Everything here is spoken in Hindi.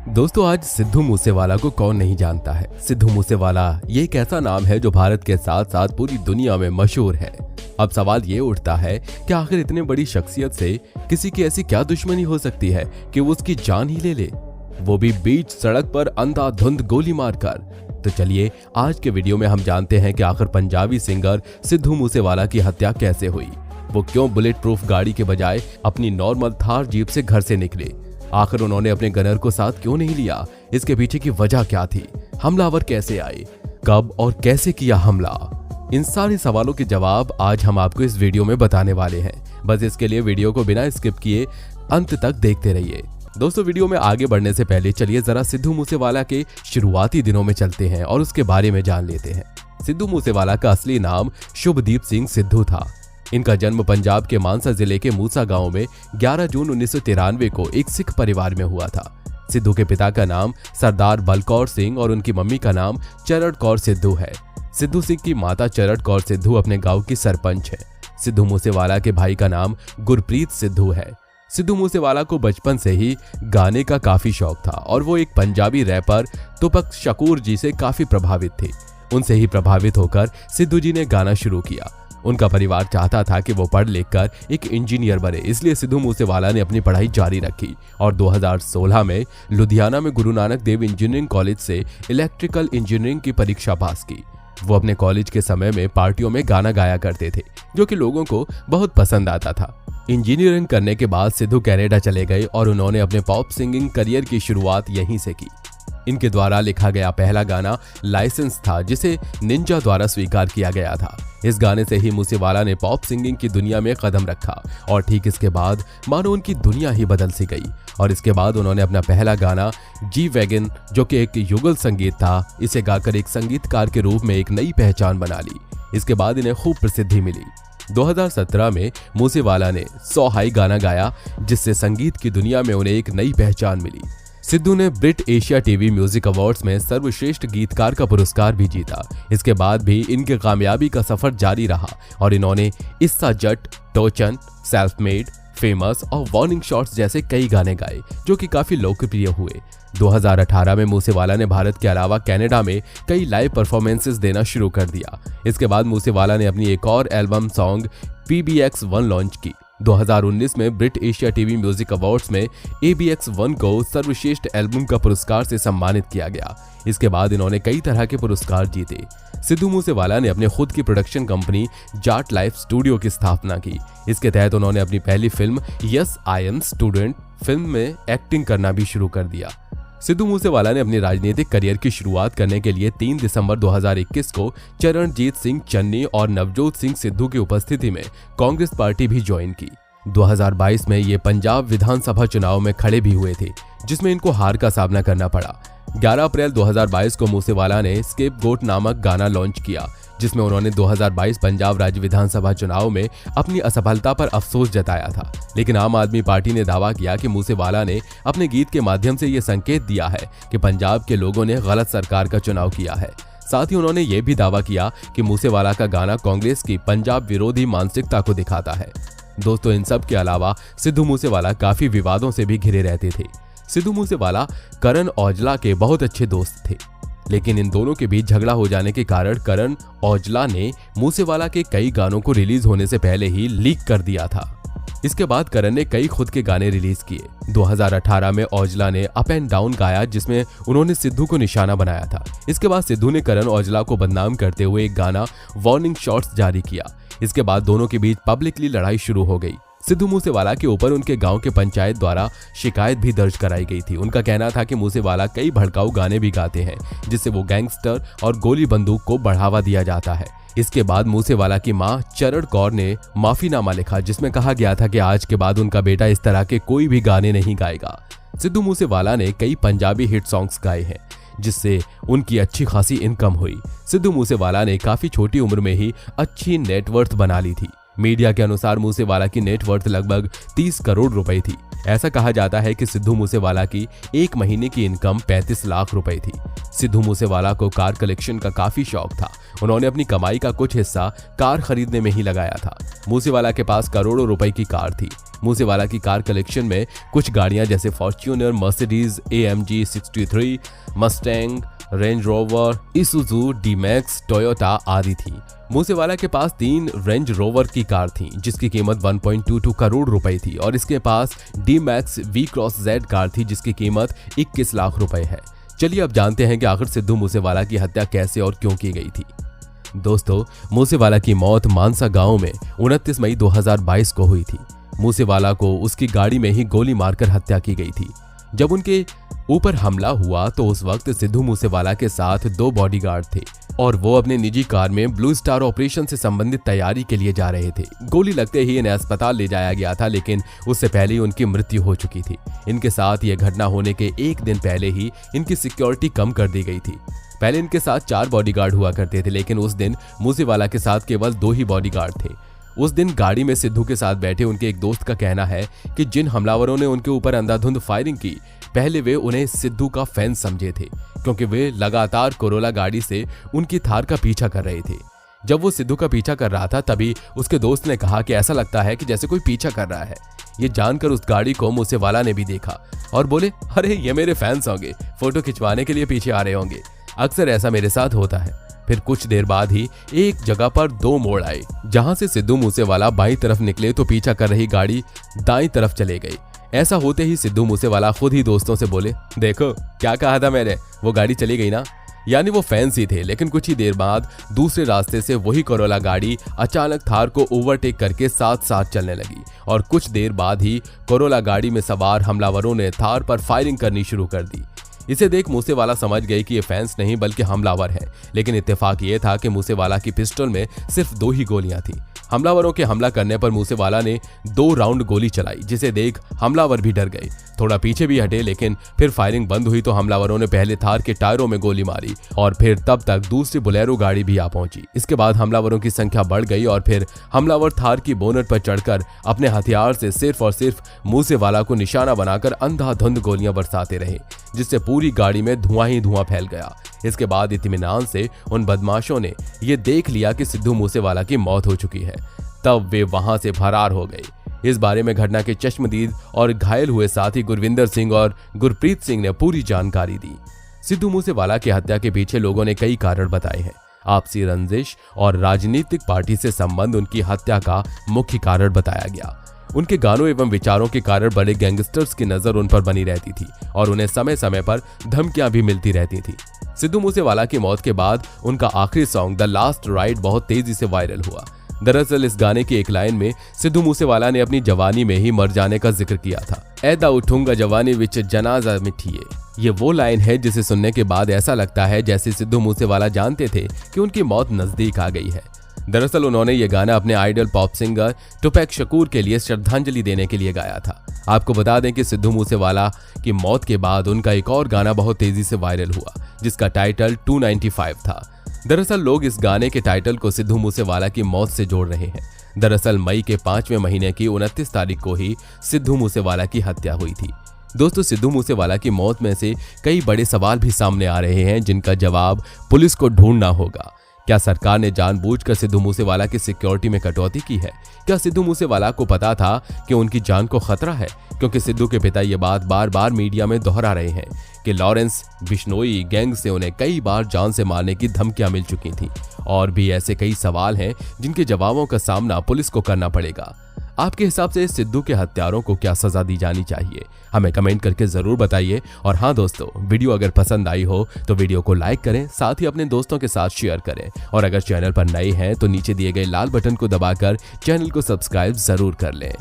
दोस्तों, आज सिद्धू मूसेवाला को कौन नहीं जानता है। सिद्धू मूसेवाला ये एक ऐसा नाम है जो भारत के साथ साथ पूरी दुनिया में मशहूर है। अब सवाल ये उठता है कि आखिर इतने बड़ी शख्सियत से किसी की ऐसी क्या दुश्मनी हो सकती है कि वो उसकी जान ही ले ले, वो भी बीच सड़क पर अंधाधुंध गोली मारकर। तो चलिए आज के वीडियो में हम जानते हैं कि आखिर पंजाबी सिंगर सिद्धू मूसेवाला की हत्या कैसे हुई, वो क्यों बुलेट प्रूफ गाड़ी के बजाय अपनी नॉर्मल थार जीप से घर से निकले, आखिर उन्होंने अपने गनर को साथ क्यों नहीं लिया, इसके पीछे की वजह क्या थी, हमलावर कैसे आए, कब और कैसे किया हमला। इन सारे सवालों के जवाब आज हम आपको इस वीडियो में बताने वाले हैं। बस इसके लिए वीडियो को बिना स्किप किए अंत तक देखते रहिए। दोस्तों, वीडियो में आगे बढ़ने से पहले चलिए जरा सिद्धू मूसेवाला के शुरुआती दिनों में चलते हैं और उसके बारे में जान लेते हैं। सिद्धू मूसेवाला का असली नाम शुभदीप सिंह सिद्धू था। इनका जन्म पंजाब के मानसा जिले के मूसा गांव में 11 जून 1993 को एक सिख परिवार में हुआ था। सिद्धू के पिता का नाम सरदार बलकौर सिंह और उनकी मम्मी का नाम चरण कौर सिद्धू है। सिद्धू सिंह की माता चरण कौर सिद्धू अपने गांव की सरपंच है। सिद्धू मूसेवाला के भाई का नाम गुरप्रीत सिद्धू है। सिद्धू मूसेवाला को बचपन से ही गाने का काफी शौक था और वो एक पंजाबी रैपर तुपक शकूर जी से काफी प्रभावित थे। उनसे ही प्रभावित होकर सिद्धू जी ने गाना शुरू किया। उनका परिवार चाहता था कि वो पढ़ लिख कर एक इंजीनियर बने, इसलिए सिद्धू मूसेवाला ने अपनी पढ़ाई जारी रखी और 2016 में लुधियाना में गुरु नानक देव इंजीनियरिंग कॉलेज से इलेक्ट्रिकल इंजीनियरिंग की परीक्षा पास की। वो अपने कॉलेज के समय में पार्टियों में गाना गाया करते थे, जो कि लोगों को बहुत पसंद आता था। इंजीनियरिंग करने के बाद सिद्धू कनाडा चले गए और उन्होंने अपने पॉप सिंगिंग करियर की शुरुआत यहीं से की। इनके द्वारा लिखा गया पहला गाना लाइसेंस था, जिसे निंजा द्वारा स्वीकार किया गया था। इस गाने से ही मूसेवाला ने पॉप सिंगिंग की दुनिया में कदम रखा और ठीक इसके बाद मानो उनकी दुनिया ही बदल सी गई। और इसके बाद उन्होंने अपना पहला गाना जी वैगन, जो कि एक युगल संगीत था, इसे गाकर एक संगीतकार के रूप में एक नई पहचान बना ली। इसके बाद इन्हें खूब प्रसिद्धि मिली। 2017 में मूसेवाला ने सो हाई गाना गाया, जिससे संगीत की दुनिया में उन्हें एक नई पहचान मिली। सिद्धू ने ब्रिट एशिया टीवी म्यूजिक अवार्ड्स में सर्वश्रेष्ठ गीतकार का पुरस्कार भी जीता। इसके बाद भी इनके कामयाबी का सफर जारी रहा और इन्होंने इस्सा जट, टोचन, सेल्फ मेड, फेमस और वार्निंग शॉट्स जैसे कई गाने गाए, जो कि काफी लोकप्रिय हुए। 2018 में मूसेवाला ने भारत के अलावा कनाडा में कई लाइव परफॉर्मेंसेस देना शुरू कर दिया। इसके बाद मूसेवाला ने अपनी एक और एल्बम सॉन्ग PBX1 लॉन्च की। 2019 में ब्रिट एशिया टीवी म्यूजिक अवार्ड्स में ABX1 को सर्वश्रेष्ठ एल्बम का पुरस्कार से सम्मानित किया गया। इसके बाद इन्होंने कई तरह के पुरस्कार जीते। सिद्धू मूसेवाला ने अपने खुद की production company Jat life studio की स्थापना की। इसके तहत उन्होंने अपनी पहली film yes I am student film में एक्टिंग करना भी शुरू कर दिया। सिद्धू मूसेवाला ने अपनी राजनीतिक करियर की शुरुआत करने के लिए 3 दिसंबर 2021 को चरणजीत सिंह चन्नी और नवजोत सिंह सिद्धू की उपस्थिति में कांग्रेस पार्टी भी ज्वाइन की। 2022 में ये पंजाब विधानसभा चुनाव में खड़े भी हुए थे, जिसमें इनको हार का सामना करना पड़ा। 11 अप्रैल 2022 को मूसेवाला ने स्केपगोट नामक गाना लॉन्च किया, जिसमें उन्होंने 2022 पंजाब राज्य विधानसभा चुनाव में अपनी असफलता पर अफसोस जताया था। लेकिन आम आदमी पार्टी ने दावा किया कि मूसेवाला ने अपने गीत के माध्यम से ये संकेत दिया है कि पंजाब के लोगों ने गलत सरकार का चुनाव किया है। साथ ही उन्होंने ये भी दावा किया कि मूसेवाला का गाना कांग्रेस की पंजाब विरोधी मानसिकता को दिखाता है। दोस्तों, इन सब के अलावा सिद्धू मूसेवाला काफी विवादों से भी घिरे रहते थे। सिद्धू मूसेवाला करण औजला के बहुत अच्छे दोस्त थे, लेकिन इन दोनों के बीच झगड़ा हो जाने के कारण करण औजला ने मूसेवाला के कई गानों को रिलीज होने से पहले ही लीक कर दिया था। इसके बाद करण ने कई खुद के गाने रिलीज किए। 2018 में औजला ने अप एंड डाउन गाया, जिसमें उन्होंने सिद्धू को निशाना बनाया था। इसके बाद सिद्धू ने करण औजला को बदनाम करते हुए एक गाना वार्निंग शॉट्स जारी किया। इसके बाद दोनों के बीच पब्लिकली लड़ाई शुरू हो गई। सिद्धू मूसेवाला के ऊपर उनके गांव के पंचायत द्वारा शिकायत भी दर्ज कराई गई थी। उनका कहना था कि मूसेवाला कई भड़काऊ गाने भी गाते हैं, जिससे वो गैंगस्टर और गोली बंदूक को बढ़ावा दिया जाता है। इसके बाद मूसेवाला की मां चरण कौर ने माफीनामा लिखा, जिसमें कहा गया था कि आज के बाद उनका बेटा इस तरह के कोई भी गाने नहीं गाएगा। सिद्धू मूसेवाला ने कई पंजाबी हिट सॉन्ग्स गाए हैं, जिससे उनकी अच्छी खासी इनकम हुई। सिद्धू मूसेवाला ने काफी छोटी उम्र में ही अच्छी नेटवर्थ बना ली थी। मीडिया के अनुसार मूसेवाला की नेटवर्थ लगभग 30 करोड़ रुपए थी। ऐसा कहा जाता है कि सिद्धू मूसेवाला की एक महीने की इनकम 35 लाख रुपए थी। सिद्धू मूसेवाला को कार कलेक्शन का काफी शौक था। उन्होंने अपनी कमाई का कुछ हिस्सा कार खरीदने में ही लगाया था। मूसेवाला के पास करोड़ों रुपए की कार थी। मूसेवाला की कार कलेक्शन में कुछ गाड़ियां जैसे Fortuner, Mercedes AMG 63, Mustang, Range Rover, Isuzu, D-Max, Toyota आदि थी। मूसेवाला के पास 3 रेंज रोवर की कार थी जिसकी कीमत 1.22 करोड़ रुपए थी और इसके पास D-Max V-Cross Z कार थी जिसकी कीमत 21 लाख रुपए है। चलिए अब जानते हैं कि आखिर सिद्धू मूसेवाला की हत्या कैसे और क्यों की गई थी। दोस्तों, मूसेवाला की मौत मानसा गांव में 29 मई 2022 को हुई थी। मूसेवाला को उसकी गाड़ी में ही गोली मारकर हत्या की गई थी। जब उनके ऊपर हमला हुआ तो उस वक्त सिद्धू मूसेवाला के साथ 2 बॉडीगार्ड थे और वो अपने निजी कार में ब्लू स्टार ऑपरेशन से संबंधित तैयारी के लिए जा रहे थे। गोली लगते ही इन्हें अस्पताल ले जाया गया था, लेकिन उससे पहले ही उनकी मृत्यु हो चुकी थी। इनके साथ यह घटना होने के 1 दिन पहले ही इनकी सिक्योरिटी कम कर दी गई थी। पहले इनके साथ 4 बॉडीगार्ड हुआ करते थे, लेकिन उस दिन मूसेवाला के साथ केवल 2 ही बॉडीगार्ड थे। उस दिन गाड़ी में सिद्धू के साथ बैठे उनके एक दोस्त का कहना है कि जिन हमलावरों ने उनके ऊपर अंधाधुंध फायरिंग की, पहले वे उन्हें सिद्धू का फैन समझे थे क्योंकि वे लगातार कोरोला गाड़ी से उनकी थार का पीछा कर रहे थे। जब वो सिद्धू का पीछा कर रहा था तभी उसके दोस्त ने कहा कि ऐसा लगता है कि जैसे कोई पीछा कर रहा है। ये जानकर उस गाड़ी को मूसेवाला ने भी देखा और बोले, अरे ये मेरे फैंस होंगे, फोटो खिंचवाने के लिए पीछे आ रहे होंगे। अक्सर ऐसा मेरे साथ होता है। फिर कुछ देर बाद ही एक जगह पर 2 मोड़ आए जहां से सिद्धू मूसेवाला बाईं तरफ निकले तो पीछा कर रही गाड़ी दाईं तरफ चले गई। ऐसा होते ही सिद्धू मूसेवाला खुद ही दोस्तों से बोले, देखो क्या कहा था मैंने, वो गाड़ी चली गई ना। यानी वो फैंस ही थे। लेकिन कुछ ही देर बाद दूसरे रास्ते से वही कोरोला गाड़ी अचानक थार को ओवरटेक करके साथ साथ चलने लगी और कुछ देर बाद ही कोरोला गाड़ी में सवार हमलावरों ने थार पर फायरिंग करनी शुरू कर दी। इसे देख मूसेवाला समझ गए कि ये फैंस नहीं बल्कि हमलावर हैं। लेकिन इत्तेफाक ये था कि मूसेवाला की पिस्टल में सिर्फ 2 ही गोलियां थी। हमलावरों के हमला करने पर मूसेवाला ने 2 राउंड गोली चलाई, जिसे देख हमलावर भी डर गए। थोड़ा पीछे भी हटे, लेकिन फिर फायरिंग बंद हुई तो हमलावरों ने पहले थार के टायरों में गोली मारी और फिर तब तक दूसरी बोलेरो गाड़ी भी आ पहुंची। इसके बाद हमलावरों की संख्या बढ़ गई और फिर हमलावर थार की बोनट पर चढ़कर अपने हथियार से सिर्फ और सिर्फ मूसेवाला को निशाना बनाकर अंधाधुंध गोलियां बरसाते रहे, जिससे पूरी गाड़ी में धुआं ही धुआं फैल गया। इसके बाद इत्मीनान से उन बदमाशों ने यह देख लिया कि सिद्धू मूसेवाला की मौत हो चुकी है, तब वे वहां से फरार हो गए। इस बारे में घटना के चश्मदीद और घायल हुए साथी गुरविंदर सिंह और गुरप्रीत सिंह ने पूरी जानकारी दी। सिद्धू मूसेवाला की हत्या के पीछे लोगों ने कई कारण बताए हैं। आपसी रंजिश और राजनीतिक पार्टी से संबंध उनकी हत्या का मुख्य कारण बताया गया। उनके गानों एवं विचारों के कारण बड़े गैंगस्टर्स की नजर उन पर बनी रहती थी और उन्हें समय समय पर धमकियां भी मिलती रहती थी। सिद्धू मूसेवाला की मौत के बाद उनका आखिरी सॉन्ग द लास्ट राइड बहुत तेजी से वायरल हुआ। दरअसल इस गाने की एक लाइन में सिद्धू मूसेवाला ने अपनी जवानी में ही मर जाने का जिक्र किया था। ऐदा उठूंगा जवानी विच जनाजा मिठिए। ये वो लाइन है जिसे सुनने के बाद ऐसा लगता है जैसे सिद्धू मूसेवाला जानते थे कि उनकी मौत नजदीक आ गई है। दरअसल उन्होंने ये गाना अपने आइडल पॉप सिंगर टुपैक शकूर के लिए श्रद्धांजलि देने के लिए गाया था। आपको बता दें कि सिद्धू मूसेवाला की मौत के बाद उनका एक और गाना बहुत तेजी से वायरल हुआ जिसका टाइटल 295 था। दरअसल लोग इस गाने के टाइटल को सिद्धू मूसेवाला की मौत से जोड़ रहे हैं। दरअसल मई के 5वें महीने की 29 तारीख को ही सिद्धू मूसेवाला की हत्या हुई थी। दोस्तों, सिद्धू मूसेवाला की मौत में से कई बड़े सवाल भी सामने आ रहे हैं जिनका जवाब पुलिस को ढूंढना होगा। क्या सरकार ने जानबूझकर सिद्धू मूसेवाला की सिक्योरिटी में कटौती की है? क्या सिद्धू मूसेवाला को पता था कि उनकी जान को खतरा है? क्योंकि सिद्धू के पिता ये बात बार बार मीडिया में दोहरा रहे हैं कि लॉरेंस बिश्नोई गैंग से उन्हें कई बार जान से मारने की धमकियां मिल चुकी थीं। और भी ऐसे कई सवाल हैं जिनके जवाबों का सामना पुलिस को करना पड़ेगा। आपके हिसाब से सिद्धू के हत्यारों को क्या सजा दी जानी चाहिए? हमें कमेंट करके जरूर बताइए। और हाँ दोस्तों, वीडियो अगर पसंद आई हो तो वीडियो को लाइक करें, साथ ही अपने दोस्तों के साथ शेयर करें और अगर चैनल पर नए हैं तो नीचे दिए गए लाल बटन को दबाकर चैनल को सब्सक्राइब जरूर कर लें।